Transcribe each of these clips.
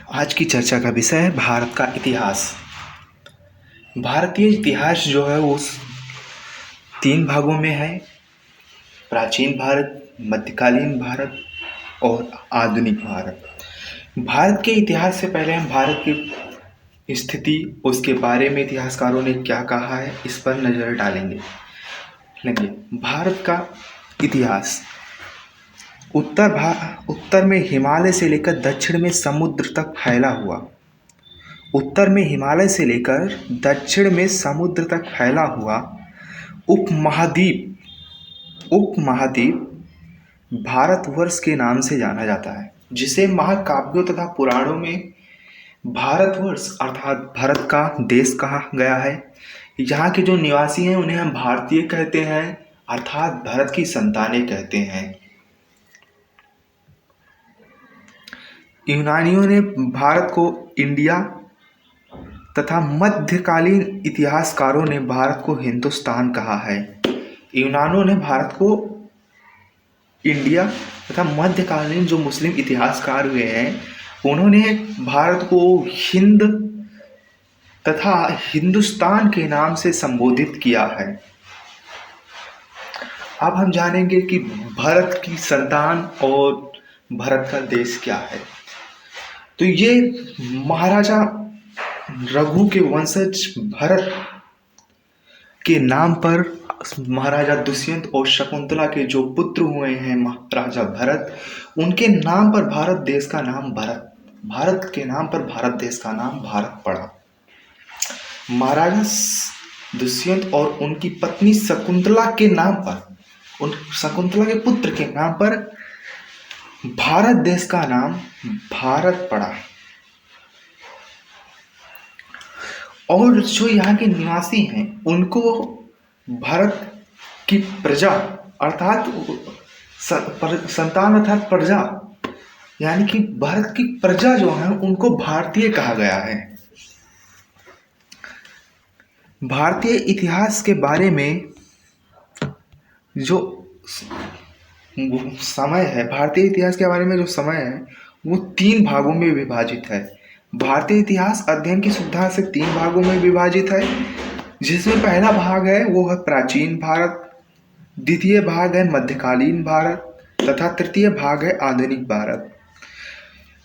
आज की चर्चा का विषय है भारत का इतिहास। भारतीय इतिहास जो है वो तीन भागों में है। प्राचीन भारत, मध्यकालीन भारत और आधुनिक भारत। भारत के इतिहास से पहले हम भारत की स्थिति, उसके बारे में इतिहासकारों ने क्या कहा है, इस पर नज़र डालेंगे। भारत का इतिहास उत्तर में हिमालय से लेकर दक्षिण में समुद्र तक फैला हुआ। उत्तर में हिमालय से लेकर दक्षिण में समुद्र तक फैला हुआ उपमहाद्वीप भारतवर्ष के नाम से जाना जाता है, जिसे महाकाव्यों तथा पुराणों में भारतवर्ष अर्थात भारत का देश कहा गया है। यहाँ के जो निवासी हैं उन्हें हम भारतीय कहते हैं, अर्थात भारत की संतानें कहते हैं। यूनानियों ने भारत को इंडिया तथा मध्यकालीन इतिहासकारों ने भारत को हिंदुस्तान कहा है। यूनानियों ने भारत को इंडिया तथा मध्यकालीन जो मुस्लिम इतिहासकार हुए हैं उन्होंने भारत को हिंद तथा हिंदुस्तान के नाम से संबोधित किया है। अब हम जानेंगे कि भारत की संतान और भारत का देश क्या है। तो ये महाराजा रघु के वंशज भरत के नाम पर महाराजा दुष्यंत और शकुंतला के जो पुत्र हुए हैं महाराजा भरत, उनके नाम पर भारत देश का नाम भारत के नाम पर भारत देश का नाम भारत पड़ा। महाराजा दुष्यंत और उनकी पत्नी शकुंतला के नाम पर, उन शकुंतला के पुत्र के नाम पर भारत देश का नाम भारत पड़ा। और जो यहाँ के निवासी हैं उनको भारत की प्रजा अर्थात संतान अर्थात प्रजा, यानी कि भारत की प्रजा जो है उनको भारतीय कहा गया है। भारतीय इतिहास के बारे में जो समय है, भारतीय इतिहास के बारे में जो समय है वो तीन भागों में विभाजित है। भारतीय इतिहास अध्ययन की सुविधा से तीन भागों में विभाजित है, जिसमें पहला भाग है वो है प्राचीन भारत, द्वितीय भाग है मध्यकालीन भारत तथा तृतीय भाग है आधुनिक भारत।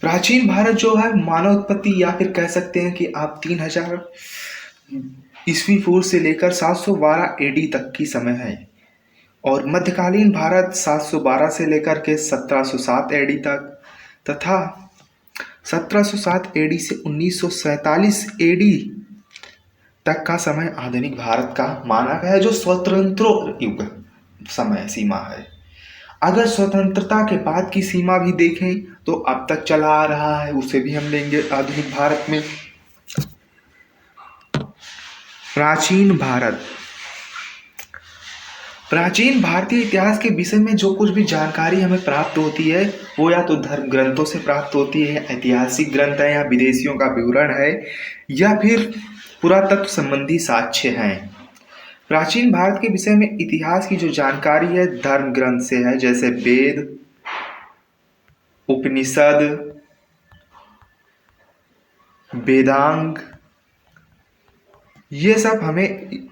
प्राचीन भारत जो है मानव उत्पत्ति या फिर कह सकते हैं कि आप 3000 ईस्वी पूर्व से लेकर 712 एडी तक की समय है। और मध्यकालीन भारत 712 से लेकर के 1707 एडी तक तथा 1707 एडी से 1947 एडी तक का समय आधुनिक भारत का माना गया है, जो स्वतंत्र युग समय सीमा है। अगर स्वतंत्रता के बाद की सीमा भी देखें तो अब तक चला आ रहा है, उसे भी हम लेंगे आधुनिक भारत में। प्राचीन भारत, प्राचीन भारतीय इतिहास के विषय में जो कुछ भी जानकारी हमें प्राप्त होती है वो या तो धर्म ग्रंथों से प्राप्त होती है, ऐतिहासिक ग्रंथ है या विदेशियों का विवरण है या फिर पुरातत्व संबंधी साक्ष्य हैं। प्राचीन भारत के विषय में इतिहास की जो जानकारी है धर्म ग्रंथ से है, जैसे वेद, उपनिषद, वेदांग, ये सब हमें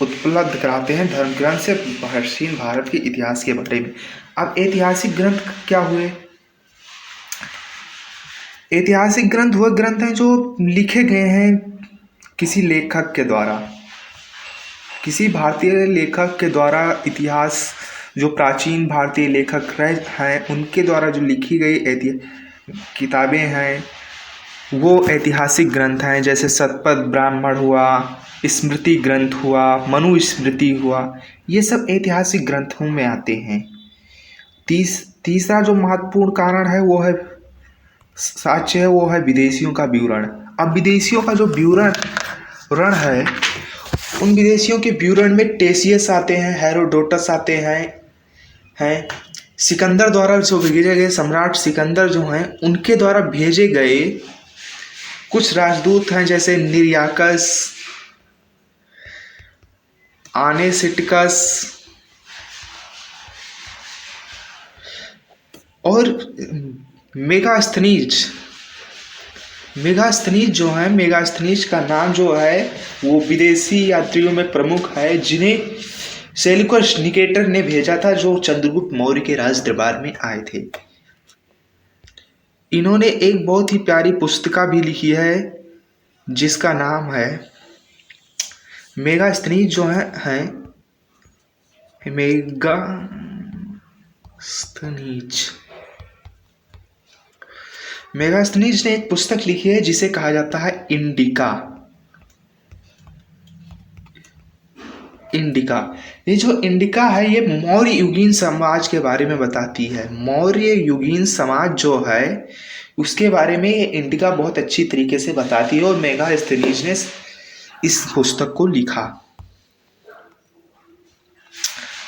उपलब्ध कराते हैं धर्म ग्रंथ से प्राचीन भारत के इतिहास के बारे में। अब ऐतिहासिक ग्रंथ क्या हुए? ऐतिहासिक ग्रंथ वह ग्रंथ हैं जो लिखे गए हैं किसी लेखक के द्वारा, किसी भारतीय लेखक के द्वारा। इतिहास जो प्राचीन भारतीय लेखक रहे हैं उनके द्वारा जो लिखी गई किताबें हैं वो ऐतिहासिक ग्रंथ हैं, जैसे शतपथ ब्राह्मण हुआ, स्मृति ग्रंथ हुआ, मनुस्मृति हुआ, ये सब ऐतिहासिक ग्रंथों में आते हैं। तीसरा जो महत्वपूर्ण कारण है वो है साक्ष्य है, वो है विदेशियों का विवरण। अब विदेशियों का जो विवरण है उन विदेशियों के विवरण में टेसियस आते हैं, हेरोडोटस आते हैं सिकंदर द्वारा जो भेजे गए, सम्राट सिकंदर जो हैं उनके द्वारा भेजे गए कुछ राजदूत हैं, जैसे निर्याकस, आनेसिटिकस और मेगास्थनीज मेगास्थनीज जो है, मेगास्थनीज का नाम जो है वो विदेशी यात्रियों में प्रमुख है जिन्हें सेल्यूकस निकेटर ने भेजा था, जो चंद्रगुप्त मौर्य के राज दरबार में आए थे। इन्होंने एक बहुत ही प्यारी पुस्तिका भी लिखी है जिसका नाम है मेगास्थनीज जो है मेगास्थनीज ने एक पुस्तक लिखी है जिसे कहा जाता है इंडिका। इंडिका, ये जो इंडिका है ये मौर्य युगीन समाज के बारे में बताती है। मौर्य युगीन समाज जो है उसके बारे में ये इंडिका बहुत अच्छी तरीके से बताती है और मेगास्थनीज ने इस पुस्तक को लिखा।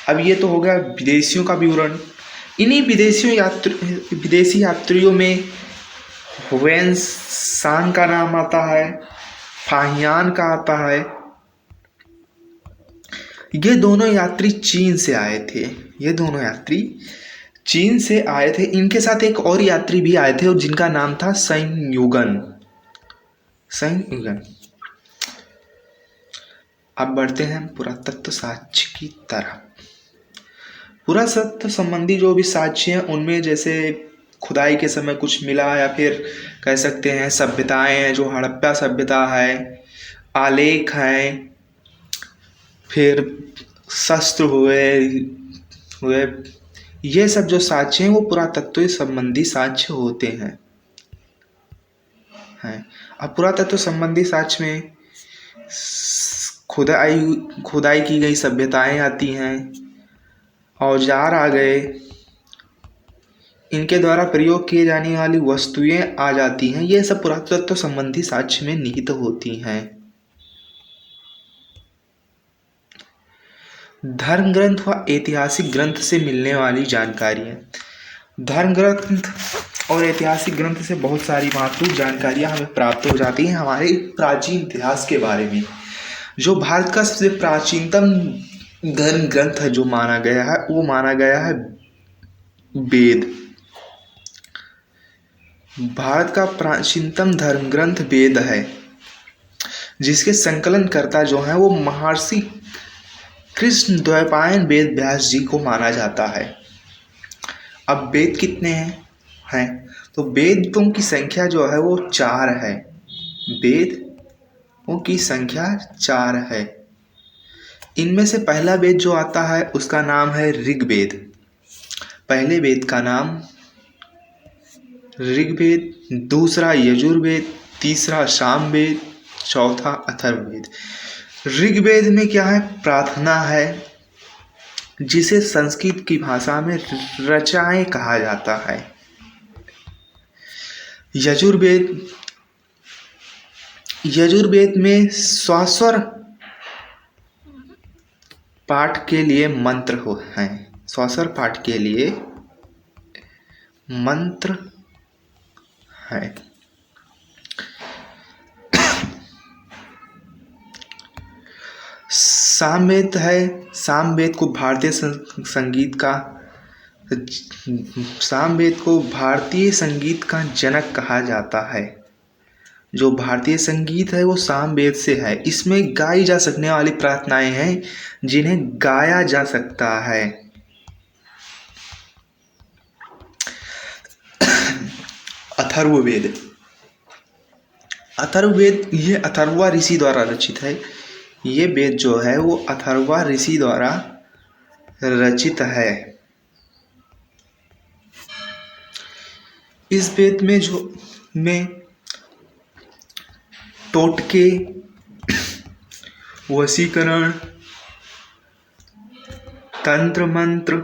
अब ये तो हो गया विदेशियों का विवरण। इन्हीं विदेशी यात्रियों में वेन्सान का नाम आता है, फाहियान का आता है। ये दोनों यात्री चीन से आए थे, ये दोनों यात्री चीन से आए थे। इनके साथ एक और यात्री भी आए थे और जिनका नाम था संयुगन। अब बढ़ते हैं पुरातत्व साक्ष्य की तरफ। पुरातत्व संबंधी जो भी साक्ष्य हैं उनमें जैसे खुदाई के समय कुछ मिला या फिर कह सकते हैं सभ्यताएं हैं, जो हड़प्पा सभ्यता है, आलेख हैं, फिर शस्त्र हुए, ये सब जो साक्ष्य हैं वो पुरातत्व संबंधी साक्ष्य होते हैं। अब पुरातत्व संबंधी साक्ष्य में खुदाई की गई सभ्यताएं आती हैं, औजार आ गए, इनके द्वारा प्रयोग किए जाने वाली वस्तुएं आ जाती हैं। ये सब पुरातत्व संबंधी साक्ष्य में निहित होती हैं। धर्म ग्रंथ व ऐतिहासिक ग्रंथ से मिलने वाली जानकारियाँ। धर्म ग्रंथ और ऐतिहासिक ग्रंथ से बहुत सारी महत्वपूर्ण जानकारियाँ हमें प्राप्त हो जाती हैं हमारे प्राचीन इतिहास के बारे में। जो भारत का सबसे प्राचीनतम धर्म ग्रंथ है जो माना गया है वो माना गया है वेद। भारत का प्राचीनतम धर्म ग्रंथ वेद है, जिसके संकलनकर्ता जो हैं वो महर्षि कृष्ण द्वैपायन वेद व्यास जी को माना जाता है। अब वेद कितने हैं तो वेदों की संख्या जो है वो 4 है। वेदों की संख्या 4 है। इनमें से पहला वेद जो आता है उसका नाम है ऋग्वेद। पहले वेद का नाम ऋग्वेद, दूसरा यजुर्वेद, तीसरा सामवेद, चौथा अथर्ववेद। ऋग्वेद में क्या है, प्रार्थना है, जिसे संस्कृत की भाषा में रचनाएं कहा जाता है। यजुर्वेद में श्वासर पाठ के लिए मंत्र हैं। श्वासर पाठ के लिए मंत्र है। सामवेद है। सामवेद को भारतीय संगीत का जनक कहा जाता है। जो भारतीय संगीत है वो सामवेद से है। इसमें गाई जा सकने वाली प्रार्थनाएं हैं जिन्हें गाया जा सकता है। अथर्ववेद। अथर्ववेद ये अथर्वा ऋषि द्वारा रचित है। ये वेद जो है वो अथर्वा ऋषि द्वारा रचित है। इस वेद में टोटके, वशीकरण, तंत्र मंत्र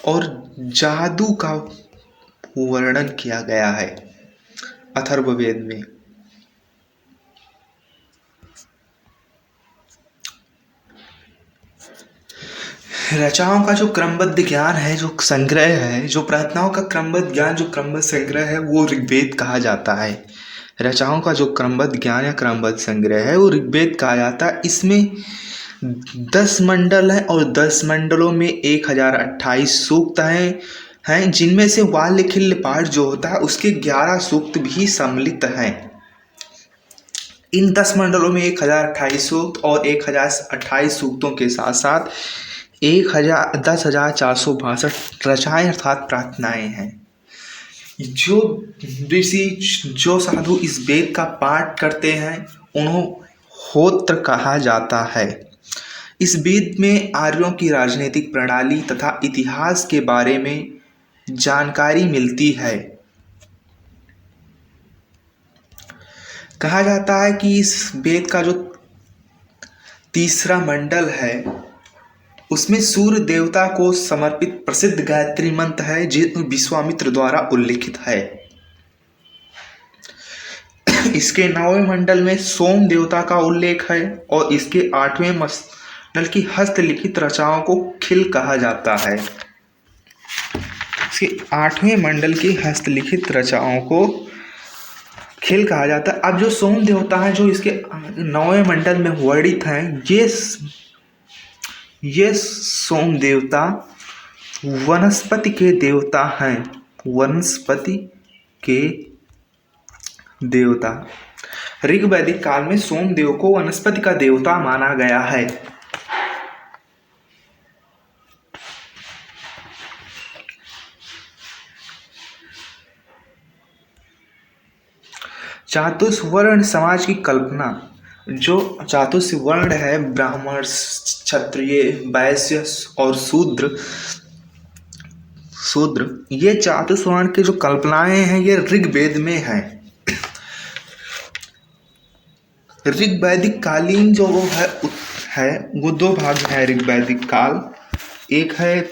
और जादू का वर्णन किया गया है अथर्ववेद में। रचनाओं का जो क्रमबद्ध ज्ञान है, जो संग्रह है, जो प्रार्थनाओं का क्रमबद्ध ज्ञान, जो क्रमबद्ध संग्रह है वो ऋग्वेद कहा जाता है। रचनाओं का जो क्रमबद्ध ज्ञान या क्रमबद्ध संग्रह है वो ऋग्वेद कहा जाता है। इसमें 10 मंडल हैं और 10 मंडलों में 1028 सूक्त हैं। हैं, जिनमें से वाल्यखिल्य पाठ जो होता है उसके 11 सूक्त भी सम्मिलित हैं। इन 10 मंडलों में 1028 सूक्त और 1028 सूक्तों के साथ साथ 10,462 रचनाएं अर्थात प्रार्थनाएं हैं। जो ऋषि, जो साधु इस वेद का पाठ करते हैं उन्हें होत्र कहा जाता है। इस वेद में आर्यों की राजनीतिक प्रणाली तथा इतिहास के बारे में जानकारी मिलती है। कहा जाता है कि इस वेद का जो तीसरा मंडल है उसमें सूर्य देवता को समर्पित प्रसिद्ध गायत्री मंत्र है जो विश्वामित्र द्वारा उल्लिखित है। इसके 9वें मंडल में सोम देवता का उल्लेख है और इसके 8वें मंडल की हस्तलिखित रचनाओं को खिल कहा जाता है। इसके 8वें मंडल की हस्तलिखित रचनाओं को खिल कहा जाता है। अब जो सोम देवता है जो इसके 9वें मंडल में वर्णित हैं, ये सोम देवता वनस्पति के देवता हैं। वनस्पति के देवता ऋग वैदिक काल में सोमदेव को वनस्पति का देवता माना गया है। चातुर्वर्ण समाज की कल्पना, जो चातुर्वर्ण है ब्राह्मण, क्षत्रिय, वैश्य और शूद्र, ये चातुर्वर्ण की जो कल्पनाएं हैं ये ऋग्वेद में हैं। ऋग वैदिक कालीन जो वो है वो 2 भाग है ऋग वैदिक काल। एक है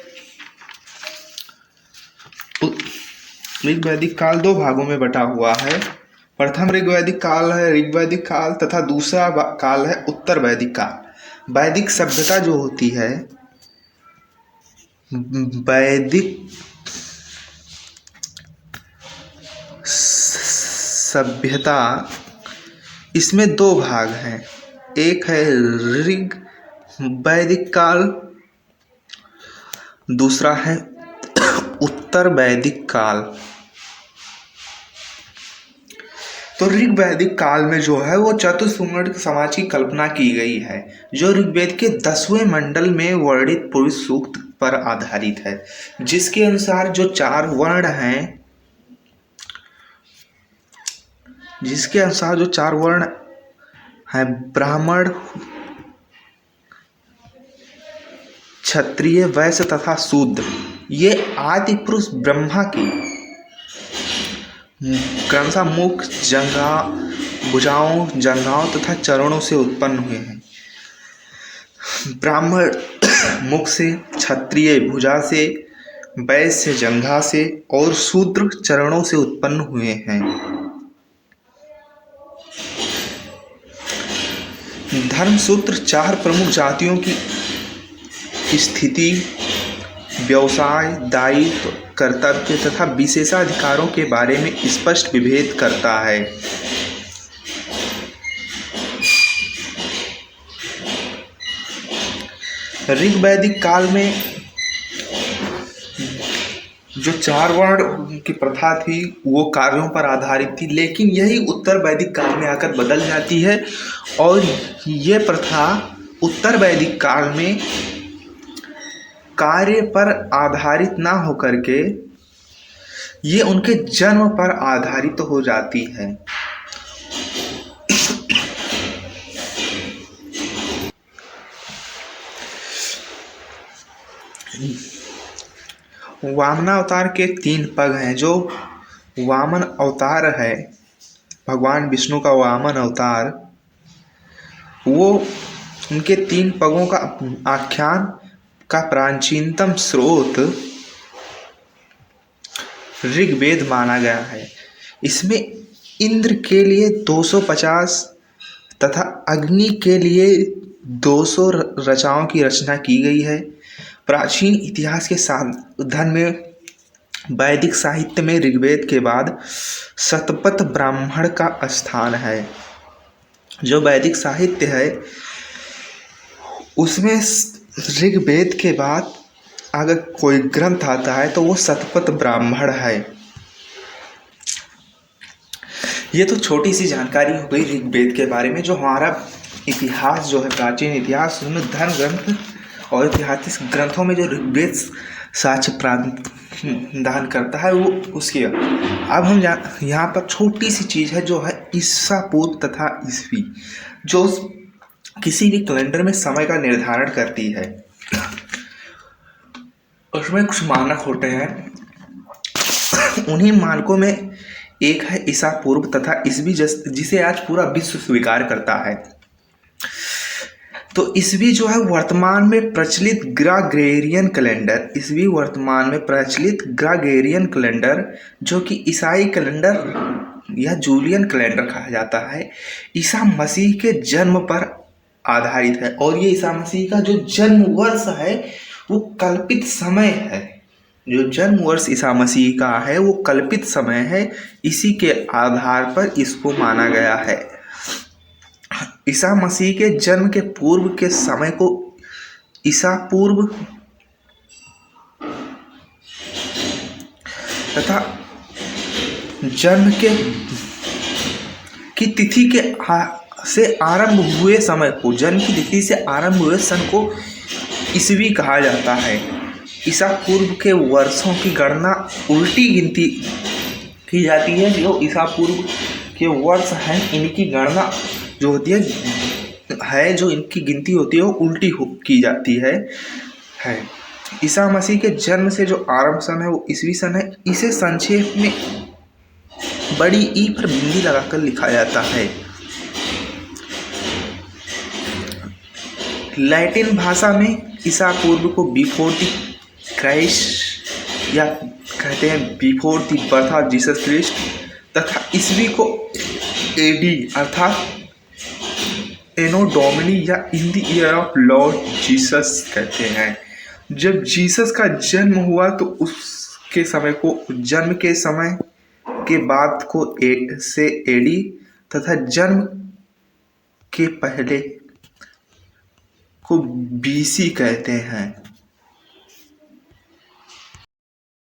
ऋग वैदिक काल 2 भागों में बटा हुआ है। प्रथम ऋग वैदिक काल है ऋग वैदिक काल तथा दूसरा काल है उत्तर वैदिक काल। वैदिक सभ्यता जो होती है, वैदिक सभ्यता, इसमें 2 भाग हैं। एक है ऋग वैदिक काल, दूसरा है उत्तर वैदिक काल। तो ऋग वैदिक काल में जो है वो चतुर्वर्ण समाज की कल्पना की गई है जो ऋग्वेद के 10वें मंडल में वर्णित पुरुष सूक्त पर आधारित है, जिसके अनुसार जो 4 वर्ण हैं, ब्राह्मण, क्षत्रिय, वैश्य तथा शूद्र, ये आदि पुरुष ब्रह्मा की क्रमशः मुख, भुजाओं, जंघाओं तथा चरणों से उत्पन्न हुए हैं। ब्राह्मण मुख से, क्षत्रिय भुजा से, वैश्य जंघा से और शूद्र चरणों से उत्पन्न हुए हैं। धर्मसूत्र 4 प्रमुख जातियों की स्थिति, व्यवसाय, दायित्व, कर्तव्य तथा विशेषाधिकारों के बारे में स्पष्ट विभेद करता है। ऋग वैदिक काल में जो 4 वर्ण की प्रथा थी वो कार्यों पर आधारित थी, लेकिन यही उत्तर वैदिक काल में आकर बदल जाती है और ये प्रथा उत्तर वैदिक काल में कार्य पर आधारित ना होकर के ये उनके जन्म पर आधारित हो जाती है। वामनावतार के 3 पग हैं। जो वामन अवतार है, भगवान विष्णु का वामन अवतार, वो उनके 3 पगों का आख्यान का प्राचीनतम स्रोत ऋग्वेद माना गया है। इसमें इंद्र के लिए 250 तथा अग्नि के लिए 200 रचनाओं की रचना की गई है। प्राचीन इतिहास के साधन में वैदिक साहित्य में ऋग्वेद के बाद शतपथ ब्राह्मण का स्थान है। जो वैदिक साहित्य है उसमें ऋग्वेद के बाद अगर कोई ग्रंथ आता है तो वो शतपथ ब्राह्मण है। ये तो छोटी सी जानकारी हो गई ऋग्वेद के बारे में। जो हमारा इतिहास जो है, प्राचीन इतिहास, उसमें धर्म ग्रंथ और ऐतिहासिक ग्रंथों में जो ऋग्वेद साक्ष्य प्रदान करता है वो उसकी। अब हम यहाँ पर छोटी सी चीज़ है जो है ईसा पूर्व तथा ईस्वी, जो किसी भी कैलेंडर में समय का निर्धारण करती है। उसमें कुछ मानक होते हैं, उन्हीं मानकों में एक है ईसा पूर्व तथा ईस्वी, जिसे आज पूरा विश्व स्वीकार करता है। तो ईस्वी जो है वर्तमान में प्रचलित ग्रेगोरियन कैलेंडर, ईस्वी वर्तमान में प्रचलित ग्रेगोरियन कैलेंडर, जो कि ईसाई कैलेंडर या जूलियन कैलेंडर कहा जाता है, ईसा मसीह के जन्म पर आधारित है। और ये ईसा मसीह का जो जन्म वर्ष है वो कल्पित समय है। जो जन्म वर्ष ईसा मसीह का है वो कल्पित समय है, इसी के आधार पर इसको माना गया है। ईसा मसीह के जन्म के पूर्व के समय को ईसा पूर्व तथा जन्म की तिथि के से आरंभ हुए समय को, जन्म की तिथि से आरंभ हुए सन को ईस्वी कहा जाता है। ईसा पूर्व के वर्षों की गणना उल्टी गिनती की जाती है। जो ईसा पूर्व के वर्ष हैं इनकी गणना जो होती है जो इनकी गिनती होती है वो उल्टी की जाती है। ईसा मसीह के जन्म से जो आरंभ सन है वो ईस्वी सन है। इसे संक्षेप में बड़ी ई पर बिंदी लगाकर लिखा जाता है। लैटिन भाषा में ईसा पूर्व को बिफोर द क्राइस्ट या कहते हैं before the birth of Jesus Christ, तथा ईस्वी को एडी अर्थात एनो डोमिनी या in the year of Lord Jesus कहते हैं। जब जीसस का जन्म हुआ तो उसके समय को, जन्म के समय के बाद को से एडी तथा जन्म के पहले को बीसी कहते हैं।